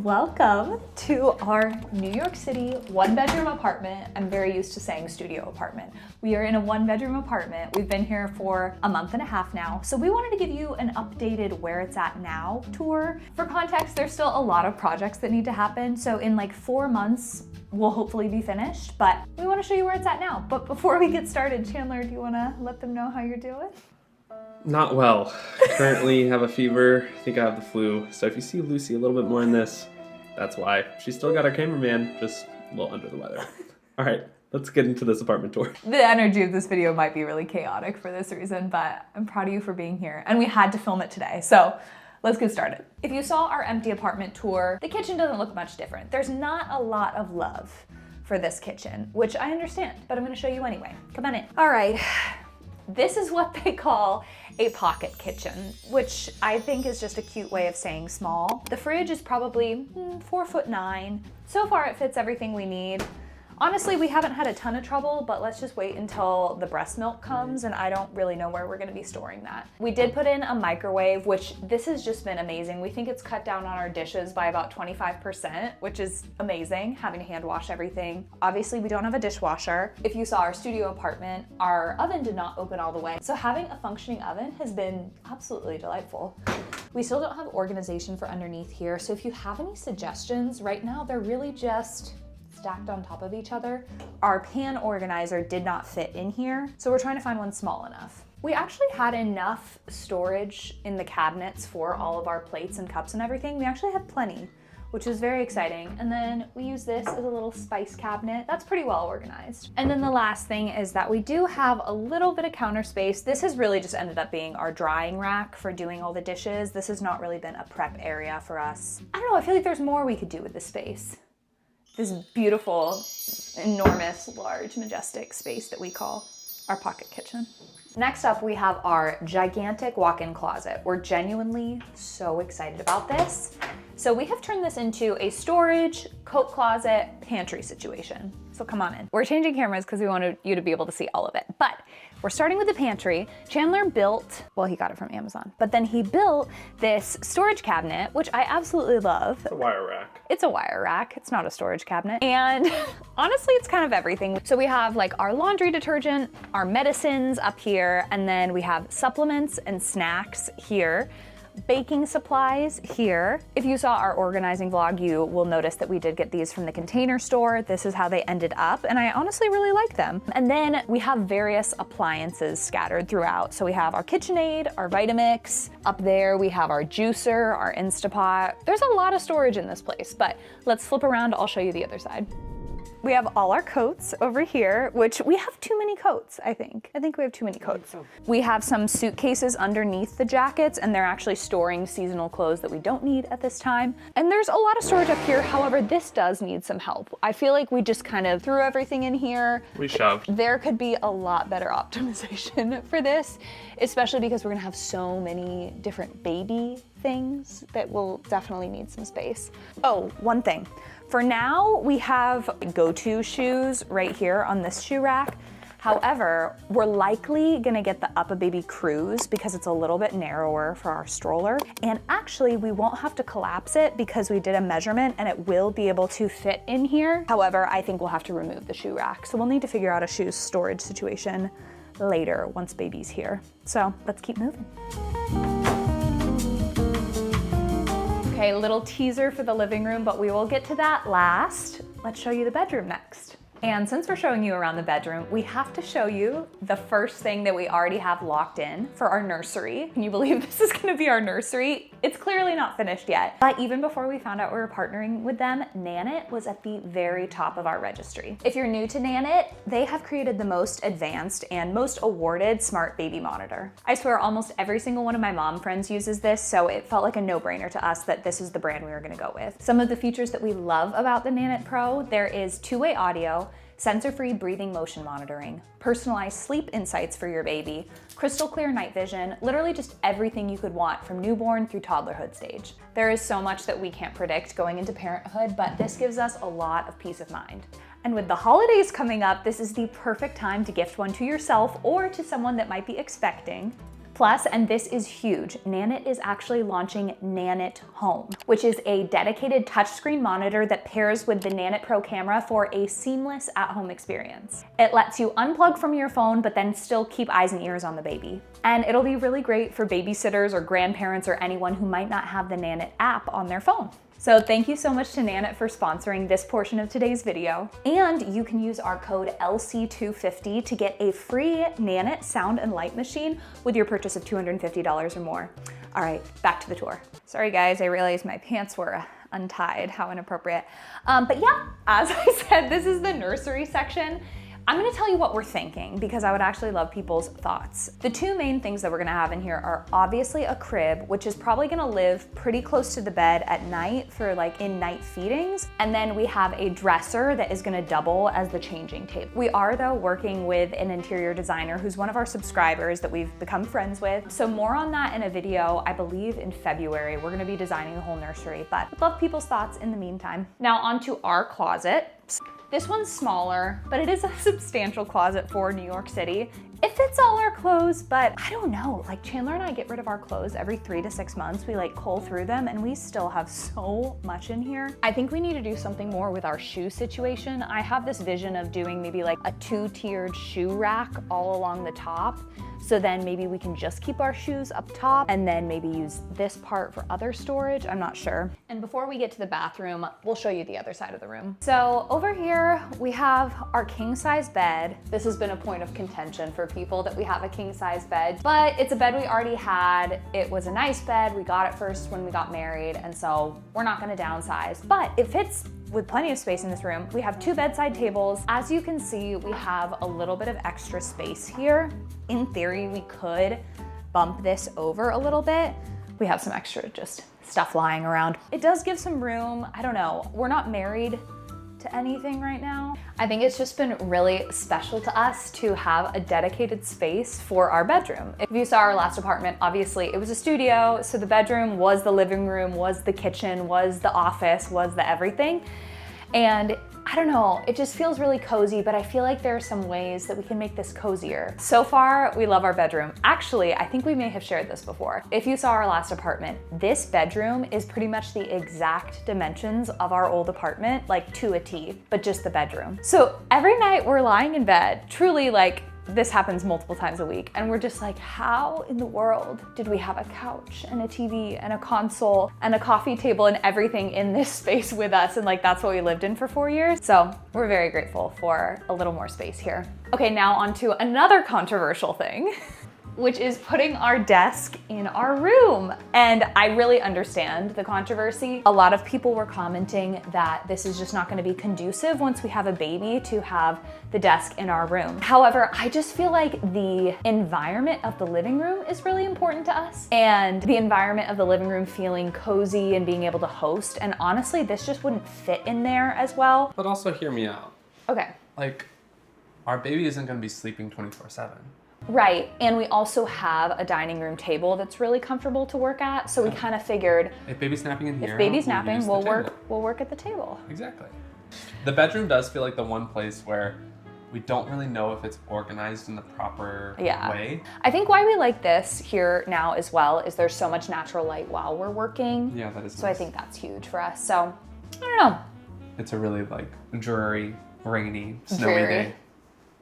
Welcome to our New York City one-bedroom apartment. I'm very used to saying studio apartment. We are in a one-bedroom apartment. We've been here for a month and a half now, so we wanted to give you an updated where it's at now tour. For context, there's still a lot of projects that need to happen, so in like 4 months, we'll hopefully be finished, but we want to show you where it's at now. But before we get started, Chandler, do you want to let them know how you're doing? Not well. Currently have a fever. I think I have the flu. So if you see Lucy a little bit more in this, that's why. She's still got her cameraman, just a little under the weather. All right, let's get into this apartment tour. The energy of this video might be really chaotic for this reason, but I'm proud of you for being here. And we had to film it today, so let's get started. If you saw our empty apartment tour, the kitchen doesn't look much different. There's not a lot of love for this kitchen, which I understand, but I'm gonna show you anyway. Come on in. All right. This is what they call a pocket kitchen, which I think is just a cute way of saying small. The fridge is probably 4'9". So far it fits everything we need. Honestly, we haven't had a ton of trouble, but let's just wait until the breast milk comes, and I don't really know where we're gonna be storing that. We did put in a microwave, which this has just been amazing. We think it's cut down on our dishes by about 25%, which is amazing, having to hand wash everything. Obviously, we don't have a dishwasher. If you saw our studio apartment, our oven did not open all the way. So having a functioning oven has been absolutely delightful. We still don't have organization for underneath here, so if you have any suggestions, right now they're really just stacked on top of each other. Our pan organizer did not fit in here, so we're trying to find one small enough. We actually had enough storage in the cabinets for all of our plates and cups and everything. We actually had plenty, which is very exciting. And then we use this as a little spice cabinet. That's pretty well organized. And then the last thing is that we do have a little bit of counter space. This has really just ended up being our drying rack for doing all the dishes. This has not really been a prep area for us. I don't know, I feel like there's more we could do with this space. This beautiful, enormous, large, majestic space that we call our pocket kitchen. Next up, we have our gigantic walk-in closet. We're genuinely so excited about this. So we have turned this into a storage, coat closet, pantry situation. So come on in. We're changing cameras because we wanted you to be able to see all of it. But we're starting with the pantry. Chandler built, well, he got it from Amazon, but then he built this storage cabinet, which I absolutely love. It's a wire rack. It's a wire rack. It's not a storage cabinet. And honestly, it's kind of everything. So we have like our laundry detergent, our medicines up here, and then we have supplements and snacks here. Baking supplies here. If you saw our organizing vlog, you will notice that we did get these from the Container Store. This is how they ended up, and I honestly really like them. And then we have various appliances scattered throughout. So we have our KitchenAid, our Vitamix. Up there we have our juicer, our Instapot. There's a lot of storage in this place, but let's flip around. I'll show you the other side. We have all our coats over here, which we have too many coats, I think. I think we have too many coats. We have some suitcases underneath the jackets, and they're actually storing seasonal clothes that we don't need at this time. And there's a lot of storage up here. However, this does need some help. I feel like we just kind of threw everything in here. We shoved. There could be a lot better optimization for this, especially because we're gonna have so many different baby things that will definitely need some space. Oh, one thing. For now, we have go-to shoes right here on this shoe rack. However, we're likely gonna get the UPPAbaby Cruise because it's a little bit narrower for our stroller. And actually, we won't have to collapse it because we did a measurement and it will be able to fit in here. However, I think we'll have to remove the shoe rack. So we'll need to figure out a shoe storage situation later once baby's here. So let's keep moving. Okay, a little teaser for the living room, but we will get to that last. Let's show you the bedroom next. And since we're showing you around the bedroom, we have to show you the first thing that we already have locked in for our nursery. Can you believe this is gonna be our nursery? It's clearly not finished yet, but even before we found out we were partnering with them, Nanit was at the very top of our registry. If you're new to Nanit, they have created the most advanced and most awarded smart baby monitor. I swear almost every single one of my mom friends uses this, so it felt like a no-brainer to us that this is the brand we were gonna go with. Some of the features that we love about the Nanit Pro, there is two-way audio, sensor-free breathing motion monitoring, personalized sleep insights for your baby, crystal clear night vision, literally just everything you could want from newborn through toddlerhood stage. There is so much that we can't predict going into parenthood, but this gives us a lot of peace of mind. And with the holidays coming up, this is the perfect time to gift one to yourself or to someone that might be expecting. Plus, and this is huge, Nanit is actually launching Nanit Home, which is a dedicated touchscreen monitor that pairs with the Nanit Pro camera for a seamless at-home experience. It lets you unplug from your phone, but then still keep eyes and ears on the baby. And it'll be really great for babysitters or grandparents or anyone who might not have the Nanit app on their phone. So thank you so much to Nanit for sponsoring this portion of today's video. And you can use our code LC250 to get a free Nanit sound and light machine with your purchase of $250 or more. All right, back to the tour. Sorry guys, I realized my pants were untied, how inappropriate. But yeah, as I said, this is the nursery section. I'm gonna tell you what we're thinking because I would actually love people's thoughts. The two main things that we're gonna have in here are obviously a crib, which is probably gonna live pretty close to the bed at night for like in night feedings. And then we have a dresser that is gonna double as the changing table. We are though working with an interior designer who's one of our subscribers that we've become friends with. So more on that in a video, I believe in February. We're gonna be designing the whole nursery, but I'd love people's thoughts in the meantime. Now onto our closet. This one's smaller, but it is a substantial closet for New York City. It fits all our clothes, but I don't know, like Chandler and I get rid of our clothes every 3 to 6 months. We like cull through them and we still have so much in here. I think we need to do something more with our shoe situation. I have this vision of doing maybe like a 2-tiered shoe rack all along the top. So then maybe we can just keep our shoes up top and then maybe use this part for other storage. I'm not sure. And before we get to the bathroom, we'll show you the other side of the room. So over here, we have our king size bed. This has been a point of contention for people that we have a king size bed, but it's a bed we already had. It was a nice bed. We got it first when we got married. And so we're not gonna downsize, but it fits with plenty of space in this room. We have 2 bedside tables. As you can see, we have a little bit of extra space here. In theory, we could bump this over a little bit. We have some extra just stuff lying around. It does give some room. I don't know. We're not married to anything right now. I think it's just been really special to us to have a dedicated space for our bedroom. If you saw our last apartment, obviously it was a studio, so the bedroom was the living room, was the kitchen, was the office, was the everything. And I don't know, it just feels really cozy, but I feel like there are some ways that we can make this cozier. So far, we love our bedroom. Actually, I think we may have shared this before. If you saw our last apartment, this bedroom is pretty much the exact dimensions of our old apartment, like to a T, but just the bedroom. So every night we're lying in bed, truly like, this happens multiple times a week, and we're just like, how in the world did we have a couch and a TV and a console and a coffee table and everything in this space with us? And like, that's what we lived in for 4 years. So we're very grateful for a little more space here. Okay, now on to another controversial thing, which is putting our desk in our room. And I really understand the controversy. A lot of people were commenting that this is just not gonna be conducive once we have a baby to have the desk in our room. However, I just feel like the environment of the living room is really important to us, and the environment of the living room feeling cozy and being able to host. And honestly, this just wouldn't fit in there as well. But also hear me out. Okay. Like, our baby isn't gonna be sleeping 24/7. Right, and we also have a dining room table that's really comfortable to work at, so we kind of figured if baby's napping in here, if baby's napping, we'll we'll work at the table. Exactly. The bedroom does feel like the one place where we don't really know if it's organized in the proper way. I think why we like this here now as well is there's so much natural light while we're working. Yeah, that is So nice. I think that's huge for us. So, I don't know. It's a really like dreary, rainy, snowy day.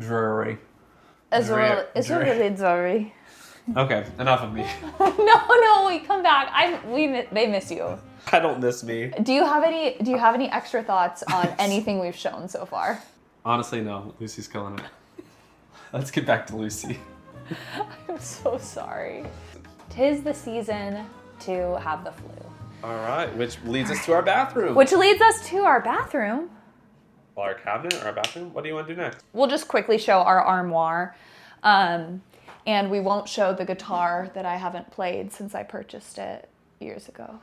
Dreary. It's really sorry. Okay, enough of me. No, wait, come back. They miss you. I don't miss me. Do you have any extra thoughts on anything we've shown so far? Honestly, no. Lucy's killing it. Let's get back to Lucy. I'm so sorry. 'Tis the season to have the flu. All right, which leads us to our bathroom. Which leads us to our bathroom. Well, our cabinet or our bathroom? What do you want to do next? We'll just quickly show our armoire. And we won't show the guitar that I haven't played since I purchased it years ago.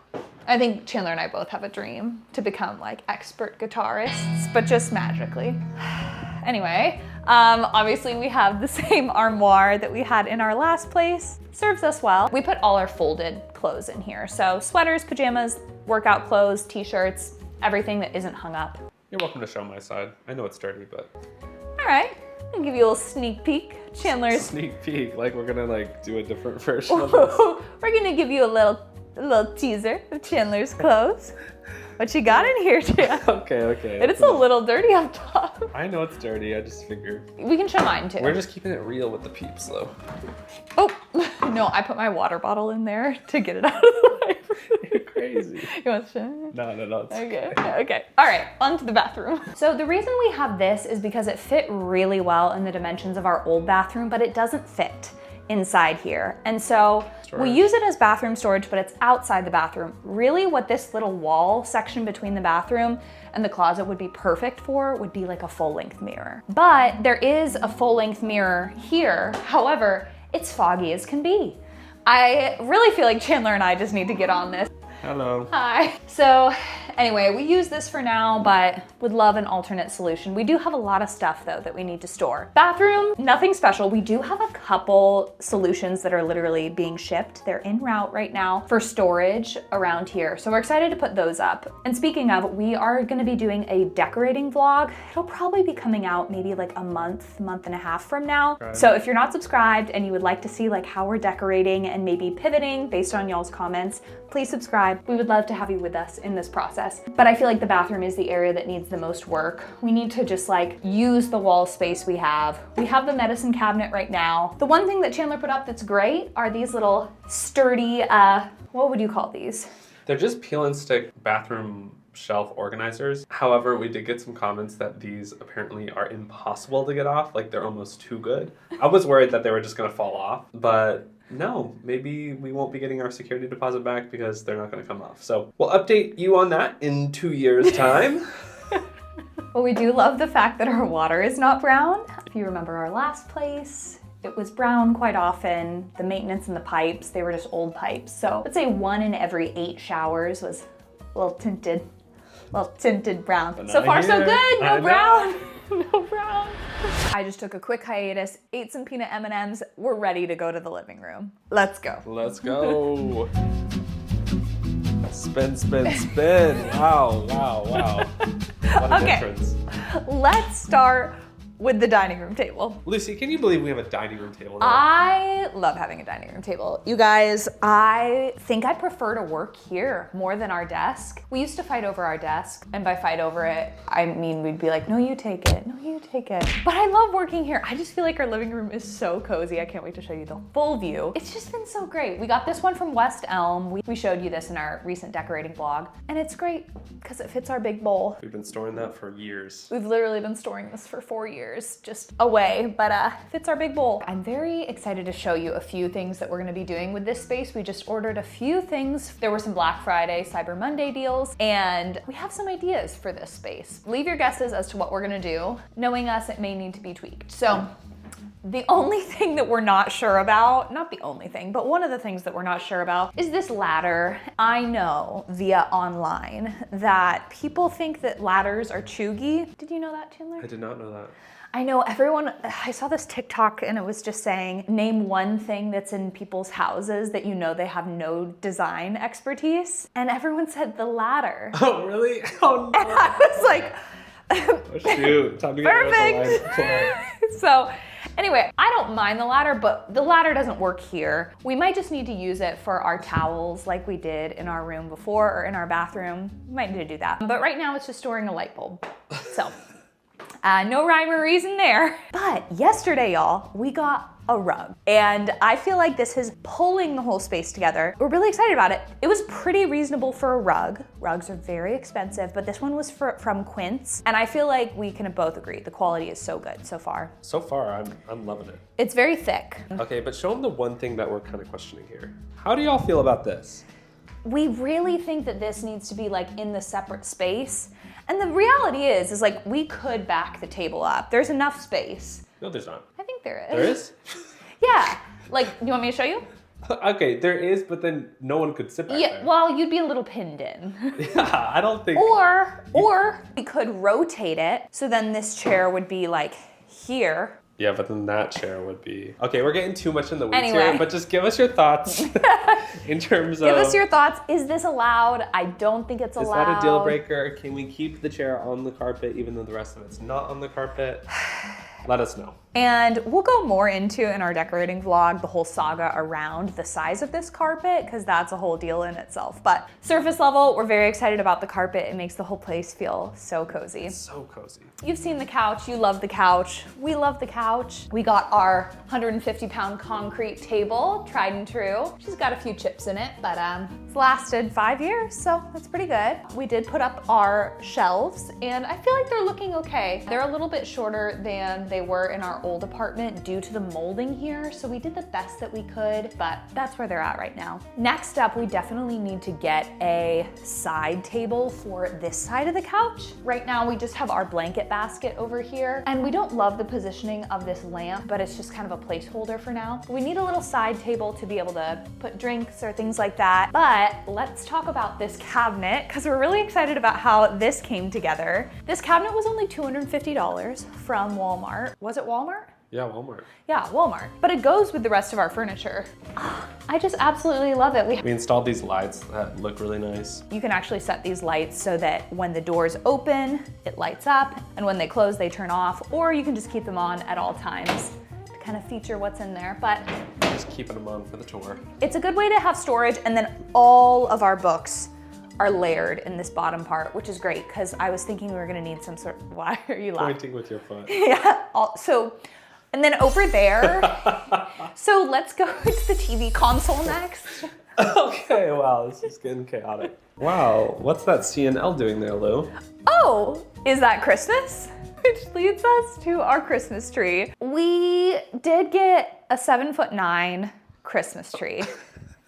I think Chandler and I both have a dream to become like expert guitarists, but just magically. Anyway, obviously we have the same armoire that we had in our last place. Serves us well. We put all our folded clothes in here. So sweaters, pajamas, workout clothes, t-shirts, everything that isn't hung up. You're welcome to show my side. I know it's dirty, but... All right. I'll give you a little sneak peek. Chandler's. Sneak peek, like we're gonna like do a different version of this. We're gonna give you a little teaser of Chandler's clothes. What you got in here, Chan? Okay. It is a little dirty up top. I know it's dirty, I just figured. We can show mine too. We're just keeping it real with the peeps though. Oh, no, I put my water bottle in there to get it out of the way. You're crazy. You want to show? No. It's Okay. All right, on to the bathroom. So the reason we have this is because it fit really well in the dimensions of our old bathroom, but it doesn't fit inside here. And so we use it as bathroom storage, but it's outside the bathroom. Really what this little wall section between the bathroom and the closet would be perfect for would be like a full-length mirror. But there is a full-length mirror here. However, it's foggy as can be. I really feel like Chandler and I just need to get on this. Hello. Hi. So anyway, we use this for now, but would love an alternate solution. We do have a lot of stuff though that we need to store. Bathroom, nothing special. We do have a couple solutions that are literally being shipped. They're en route right now for storage around here. So we're excited to put those up. And speaking of, we are gonna be doing a decorating vlog. It'll probably be coming out maybe like a month and a half from now. Right. So if you're not subscribed and you would like to see like how we're decorating and maybe pivoting based on y'all's comments, please subscribe. We would love to have you with us in this process. But I feel like the bathroom is the area that needs the most work. We need to just like use the wall space we have. We have the medicine cabinet right now. The one thing that Chandler put up that's great are these little sturdy, what would you call these? They're just peel and stick bathroom shelf organizers. However, we did get some comments that these apparently are impossible to get off, like they're almost too good. I was worried that they were just gonna fall off, but no, maybe we won't be getting our security deposit back because they're not gonna come off. So we'll update you on that in 2 years' time. Well, we do love the fact that our water is not brown. If you remember our last place, it was brown quite often. The maintenance and the pipes, they were just old pipes. So let's say 1 in every 8 showers was a little tinted brown. So far so good, no brown. No brown. I just took a quick hiatus, ate some peanut M&Ms. We're ready to go to the living room. Let's go. Let's go. Spin. Wow. What a difference. Let's start with the dining room table. Lucy, can you believe we have a dining room table now? I love having a dining room table. You guys, I think I prefer to work here more than our desk. We used to fight over our desk, and by fight over it, I mean we'd be like, no, you take it. No, you take it. But I love working here. I just feel like our living room is so cozy. I can't wait to show you the full view. It's just been so great. We got this one from West Elm. We showed you this in our recent decorating vlog, and it's great because it fits our big bowl. We've been storing that for years. We've literally been storing this for 4 years, just away, but fits our big bowl. I'm very excited to show you a few things that we're gonna be doing with this space. We just ordered a few things. There were some Black Friday, Cyber Monday deals, and we have some ideas for this space. Leave your guesses as to what we're gonna do. Knowing us, it may need to be tweaked. So the only thing that we're not sure about, not the only thing, but one of the things that we're not sure about is this ladder. I know via online that people think that ladders are chuggy. Did you know that, Chandler? I did not know that. I know everyone, I saw this TikTok and it was just saying, name one thing that's in people's houses that you know they have no design expertise. And everyone said the ladder. Oh, really? Oh, no. And I was like, oh, shoot. Time to get perfect. So anyway, I don't mind the ladder, but the ladder doesn't work here. We might just need to use it for our towels like we did in our room before or in our bathroom. We might need to do that. But right now it's just storing a light bulb. So. No rhyme or reason there. But yesterday, y'all, we got a rug. And I feel like this is pulling the whole space together. We're really excited about it. It was pretty reasonable for a rug. Rugs are very expensive, but this one was from Quince. And I feel like we can both agree the quality is so good so far. So far, I'm loving it. It's very thick. Okay, but show them the one thing that we're kind of questioning here. How do y'all feel about this? We really think that this needs to be like in the separate space. And the reality is like we could back the table up. There's enough space. No, there's not. I think there is. There is? Yeah. Like, you want me to show you? Okay, there is, but then no one could sit back there. Well, you'd be a little pinned in. Yeah, I don't think... Or we could rotate it, so then this chair would be like here. Yeah, but then that chair would be... Okay, we're getting too much in the weeds Anyway. here, but just give us your thoughts in terms of... Give us your thoughts. Is this allowed? I don't think it's allowed. Is that a deal breaker? Can we keep the chair on the carpet even though the rest of it's not on the carpet? Let us know. And we'll go more into in our decorating vlog the whole saga around the size of this carpet, because that's a whole deal in itself. But surface level, we're very excited about the carpet. It makes the whole place feel so cozy. So cozy. You've seen the couch, you love the couch. We love the couch. We got our 150-pound concrete table, tried and true. She's got a few chips in it, but it's lasted 5 years, so that's pretty good. We did put up our shelves, and I feel like they're looking okay. They're a little bit shorter than they were in our old apartment due to the molding here, so we did the best that we could, but that's where they're at right now. Next up, we definitely need to get a side table for this side of the couch. Right now, we just have our blanket basket over here, and we don't love the positioning of this lamp, but it's just kind of a placeholder for now. We need a little side table to be able to put drinks or things like that, but let's talk about this cabinet, because we're really excited about how this came together. This cabinet was only $250 from Walmart. Was it Walmart? Yeah, Walmart. Yeah, Walmart. But it goes with the rest of our furniture. I just absolutely love it. We installed these lights that look really nice. You can actually set these lights so that when the doors open, it lights up, and when they close, they turn off, or you can just keep them on at all times to kind of feature what's in there. But just keeping them on for the tour. It's a good way to have storage, and then all of our books are layered in this bottom part, which is great, because I was thinking we were gonna need some sort of, why are you laughing? Pointing with your foot. Yeah, and then over there, so let's go to the TV console next. Okay, wow, this is getting chaotic. Wow, what's that C&L doing there, Lou? Oh, is that Christmas? Which leads us to our Christmas tree. We did get a 7'9" Christmas tree,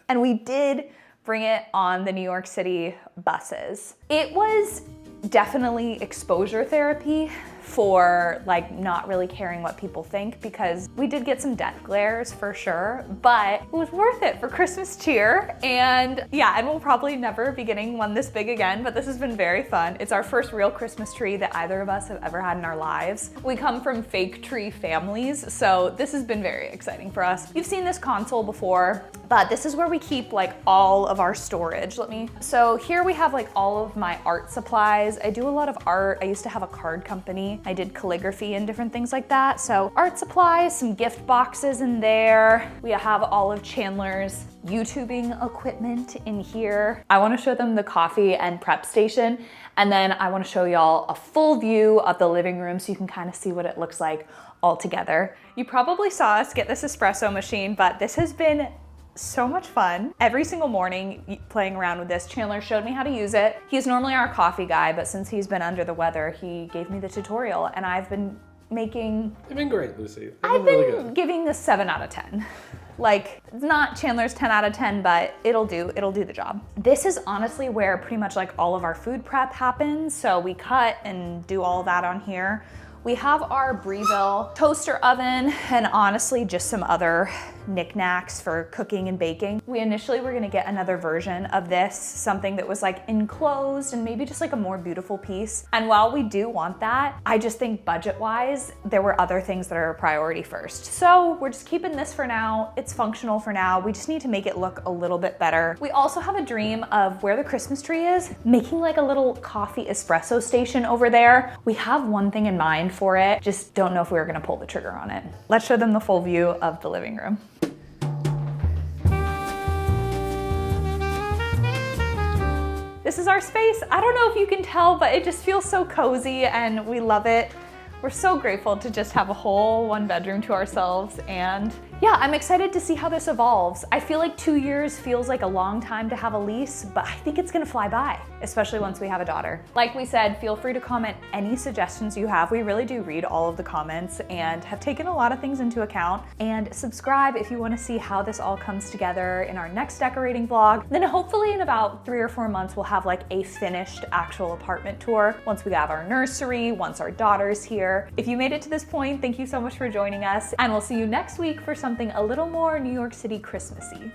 and we did bring it on the New York City buses. It was definitely exposure therapy for like not really caring what people think, because we did get some death glares for sure, but it was worth it for Christmas cheer. And yeah, and we'll probably never be getting one this big again, but this has been very fun. It's our first real Christmas tree that either of us have ever had in our lives. We come from fake tree families, so this has been very exciting for us. You've seen this console before, but this is where we keep like all of our storage. So here we have like all of my art supplies. I do a lot of art. I used to have a card company. I did calligraphy and different things like that. So art supplies, some gift boxes in there. We have all of Chandler's YouTubing equipment in here. I wanna show them the coffee and prep station, and then I wanna show y'all a full view of the living room so you can kind of see what it looks like all together. You probably saw us get this espresso machine, but this has been so much fun. Every single morning playing around with this. Chandler showed me how to use it. He's normally our coffee guy, but since he's been under the weather, he gave me the tutorial, and I've been making... They've been great, Lucy. I've been giving this 7 out of 10. Like, it's not Chandler's 10 out of 10, but it'll do the job. This is honestly where pretty much like all of our food prep happens. So we cut and do all that on here. We have our Breville toaster oven, and honestly just some other knickknacks for cooking and baking. We initially were gonna get another version of this, something that was like enclosed and maybe just like a more beautiful piece. And while we do want that, I just think budget-wise, there were other things that are a priority first. So we're just keeping this for now. It's functional for now. We just need to make it look a little bit better. We also have a dream of where the Christmas tree is, making like a little coffee espresso station over there. We have one thing in mind for it, just don't know if we were gonna pull the trigger on it. Let's show them the full view of the living room. This is our space. I don't know if you can tell, but it just feels so cozy and we love it. We're so grateful to just have a whole 1 bedroom to ourselves, and yeah, I'm excited to see how this evolves. I feel like 2 years feels like a long time to have a lease, but I think it's gonna fly by, especially once we have a daughter. Like we said, feel free to comment any suggestions you have. We really do read all of the comments and have taken a lot of things into account. And subscribe if you wanna see how this all comes together in our next decorating vlog. Then hopefully in about 3 or 4 months, we'll have like a finished actual apartment tour once we have our nursery, once our daughter's here. If you made it to this point, thank you so much for joining us, and we'll see you next week for something a little more New York City Christmassy.